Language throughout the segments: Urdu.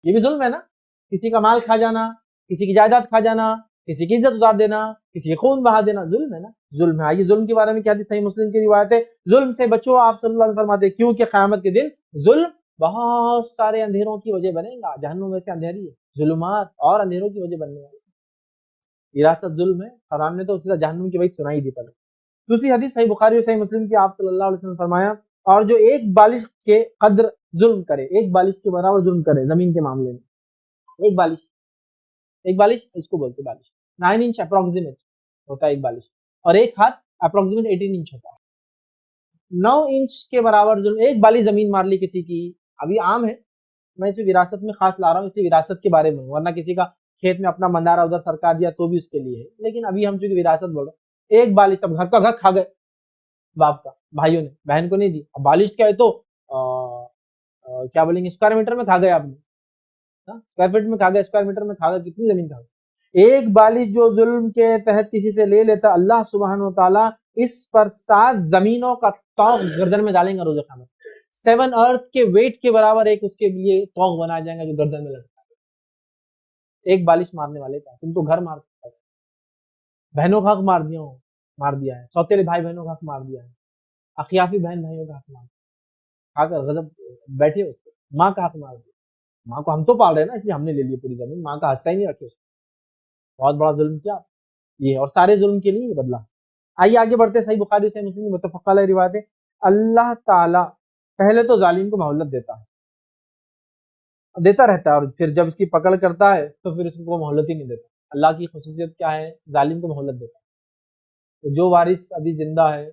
یہ بھی ظلم ہے نا، کسی کا مال کھا جانا، کسی کی جائیداد کھا جانا، کسی کی عزت اتار دینا، کسی کی خون بہا دینا، ظلم ہے نا، ظلم ہے۔ آئیے ظلم کے بارے میں کیا تھی، صحیح مسلم کی روایت ہے، ظلم سے بچو، آپ صلی اللہ علیہ وسلم فرماتے ہیں کیونکہ قیامت کے دن ظلم بہت سارے اندھیروں کی وجہ بنے گا، جہنم میں سے اندھیری ہے، ظلمات اور اندھیروں کی وجہ بننے والی ہے، وراثت ظلم ہے، قرآن نے تو سیدھا جہنم کی وجہ سنائی دی پہلے۔ دوسری حدیث صحیح بخاری اور صحیح مسلم کی، آپ صلی اللہ علیہ وسلم فرمایا، اور جو ایک بالش کے قدر ظلم کرے، ایک بالش کے برابر ظلم کرے زمین کے معاملے میں، ایک بالش اس کو بولتے بالش، 9 انچ اپروکسیمیٹ ہوتا ہے ایک بالش، اور ایک ہاتھ اپروکسیمیٹ 18 انچ ہوتا ہے، 9 انچ کے برابر ظلم، ایک بالی زمین مار لی کسی کی، ابھی عام ہے، میں اسے وراثت میں خاص لا رہا ہوں اس لیے وراثت کے بارے میں، ورنہ کسی کا کھیت میں اپنا مندارہ ادھر سرکا دیا تو بھی اس کے لیے ہے، لیکن ابھی ہم چونکہ وراثت بول رہے ہیں، ایک بالش، اب گھر کا گھر کھا گئے باپ کا، بھائیوں نے بہن کو نہیں دی، اب بالش کیا ہے تو کیا بولیں گے، اسکوائر میٹر میں کھا گئے آپ نے، اسکوائر فٹ میں کھا گئے، اسکوائر میٹر میں کھا گئے، کتنی زمین کھا گئے، ایک بالش جو ظلم کے تحت کسی سے لے لیتا، اللہ سبحانہ و تعالیٰ اس پر 7 زمینوں کا طوق گردن میں ڈالیں گا روز قیامت، 7 ارتھ کے ویٹ کے برابر ایک اس کے لیے طوق بنایا جائے گا جو گردن میں لٹکا ہے، ایک بالش مارنے والے کا، تم تو گھر مار سکتے، بہنوں کا حق مار دیا ہے، سوتےلے بھائی بہنوں کا حق مار دیا ہے، اخیافی بہن بھائیوں کا حق مار دیا، کھا کر غضب بیٹھے اس کو، ماں کا حق مار دیا، ماں کو ہم تو پال رہے ہیں نا، اس لیے ہم نے لے لی پوری زمین، ماں کا حصہ ہی نہیں رکھے، بہت بڑا ظلم کیا یہ، اور سارے ظلم کے لیے بدلا۔ آئیے آگے بڑھتے، صحیح بخاری صحیح مسلم متفق علیہ روایت ہے، اللہ تعالیٰ پہلے تو ظالم کو مہلت دیتا رہتا ہے، اور پھر جب اس کی پکڑ کرتا ہے تو پھر اس کو مہلت ہی نہیں دیتا۔ اللہ کی خصوصیت کیا ہے، ظالم کو مہلت دیتا ہے، تو جو وارث ابھی زندہ ہے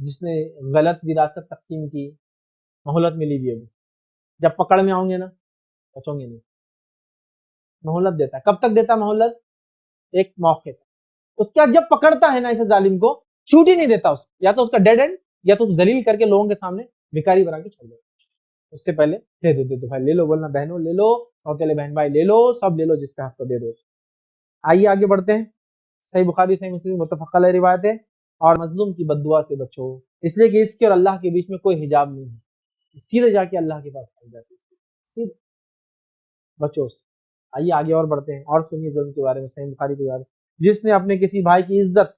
جس نے غلط وراثت تقسیم کی، مہلت ملی بھی ابھی، جب پکڑ میں آؤں گے نا بچوں گے نہیں، مہلت دیتا ہے، کب تک دیتا مہلت، ایک موقع تک، اس کے بعد جب پکڑتا ہے نا اسے ظالم کو، چھوٹ ہی نہیں دیتا اس، یا تو اس کا ڈیڈ اینڈ، یا تو ذلیل کر کے لوگوں کے سامنے بھکاری بنا کے چھوڑ دیتا، اس سے پہلے دے دو بھائی، لے لو، بولنا بہنوں لے لو، سوتےلے بہن بھائی لے لو، سب لے لو، جس کا حق کو دے دو۔ آئیے آگے بڑھتے ہیں، صحیح بخاری صحیح مسلم متفق علیہ روایت ہے، اور مظلوم کی بد دعا سے بچو، اس لیے کہ اس کے اور اللہ کے بیچ میں کوئی حجاب نہیں ہے، سیدھے جا کے اللہ کے پاس پہنچ جاتی ہے، سیدھے بچو اس۔ آئیے آگے اور بڑھتے ہیں، اور سنیے ظلم کے بارے میں، صحیح بخاری کے بارے میں، جس نے اپنے کسی بھائی کی عزت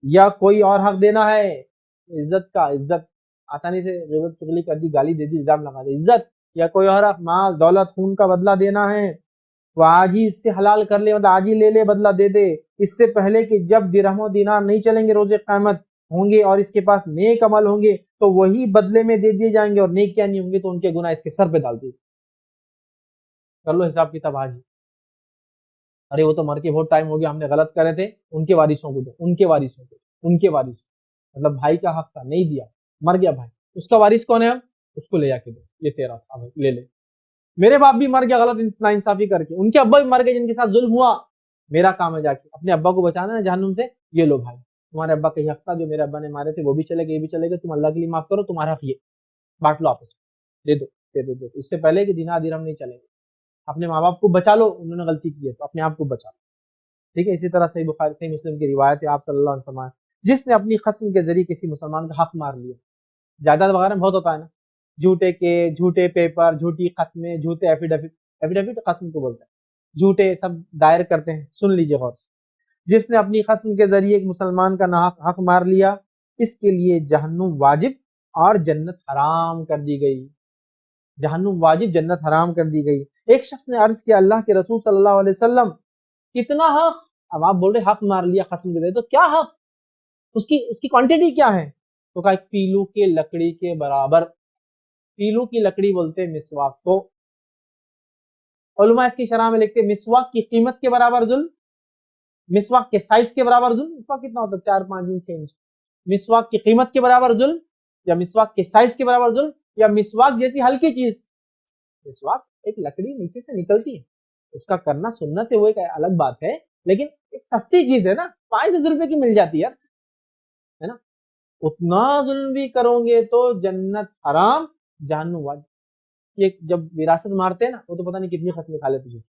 یا کوئی اور حق دینا ہے، عزت آسانی سے غیبت چغلی کر دی، گالی دے دی، الزام لگا دی، عزت یا کوئی اور حق، مال دولت خون کا بدلہ دینا ہے، وہ آج ہی اس سے حلال کر لے، مطلب آج ہی لے لے، بدلہ دے دے، اس سے پہلے کہ جب درہم و دینار نہیں چلیں گے روز قیامت ہوں گے، اور اس کے پاس نیک عمل ہوں گے تو وہی بدلے میں دے دیے جائیں گے، اور نیک کیا نہیں ہوں گے تو ان کے گناہ اس کے سر پہ ڈال دیے، کر لو حساب کتاب آج ہی۔ ارے وہ تو مر کے بہت ٹائم ہو گیا، ہم نے غلط کرے تھے، ان کے وارثوں کو دو، ان کے وارثوں مطلب بھائی کا حق تھا نہیں دیا، مر گیا بھائی، اس کا وارث کون ہے، اب اس کو لے جا کے دو، یہ تیرا اب لے لے، میرے باپ بھی مر گیا غلط ناانصافی کر کے، ان کے ابا بھی مر گئے جن کے ساتھ ظلم ہوا، میرا کام ہے جا کے اپنے ابا کو بچانا ہے جہنم سے، یہ لو بھائی، تمہارے ابا کا حق تھا، جو میرے ابا نے مارے تھے وہ بھی چلے گئے، یہ بھی چلے گئے، تم اللہ کے لیے معاف کرو، تمہارا حق یہ بانٹ لو آپس میں، دے دو، اس سے پہلے کہ دینار درہم نہیں چلے گا، اپنے ماں باپ کو بچا لو، انہوں نے غلطی کی ہے تو اپنے آپ کو بچا لو، ٹھیک ہے۔ اسی طرح صحیح بخاری صحیح مسلم کی روایت ہے، آپ صلی اللہ علیہ وسلم فرمایا، جس نے اپنی خصم کے ذریعے کسی مسلمان کا حق مار لیا، جائیداد وغیرہ میں بہت ہوتا ہے نا، جھوٹے پیپر، جھوٹی قسمیں، جھوٹے ایفیڈیوٹ قسم کو بولتے ہیں، جھوٹے سب دائر کرتے ہیں، سن لیجئے غور سے، جس نے اپنی قسم کے ذریعے ایک مسلمان کا حق مار لیا، اس کے لیے جہنم واجب اور جنت حرام کر دی گئی، جہنم واجب جنت حرام کر دی گئی۔ ایک شخص نے عرض کیا، اللہ کے رسول صلی اللہ علیہ وسلم کتنا حق، اب آپ بول رہے حق مار لیا قسم کے ذریعے، تو کیا حق، اس کی کوانٹٹی کیا ہے، تو کہا ایک پیلو کے لکڑی کے برابر، پیلو کی لکڑی بولتے ہیں مسواک کو، علماء اس کی شرح میں لکھتے ہیں مسواک کی قیمت کے برابر ظلم، مسواک کے سائز کے برابر ظلم، مسواک کتنا ہوتا ہے 4 5 انچ 6 انچ، مسواک کی قیمت کے برابر ظلم، یا مسواک کے سائز کے برابر ظلم، یا مسواک جیسی ہلکی چیز، مسواک ایک لکڑی نیچے سے نکلتی ہے، اس کا کرنا سنت ہے، وہ ایک الگ بات ہے، لیکن ایک سستی چیز ہے نا، 5-10 روپے کی مل جاتی ہے نا، اتنا ظلم بھی کرو گے تو جنت حرام جہنم واجب۔ یہ جب وراثت مارتے ہیں نا وہ تو پتہ نہیں کتنی قسمیں کھا لیتے،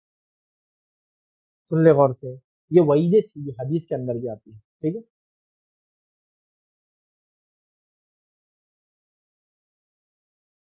سن لے غور سے، یہ وعیدیں تھی جو حدیث کے اندر بھی آتی ہے، ٹھیک ہے۔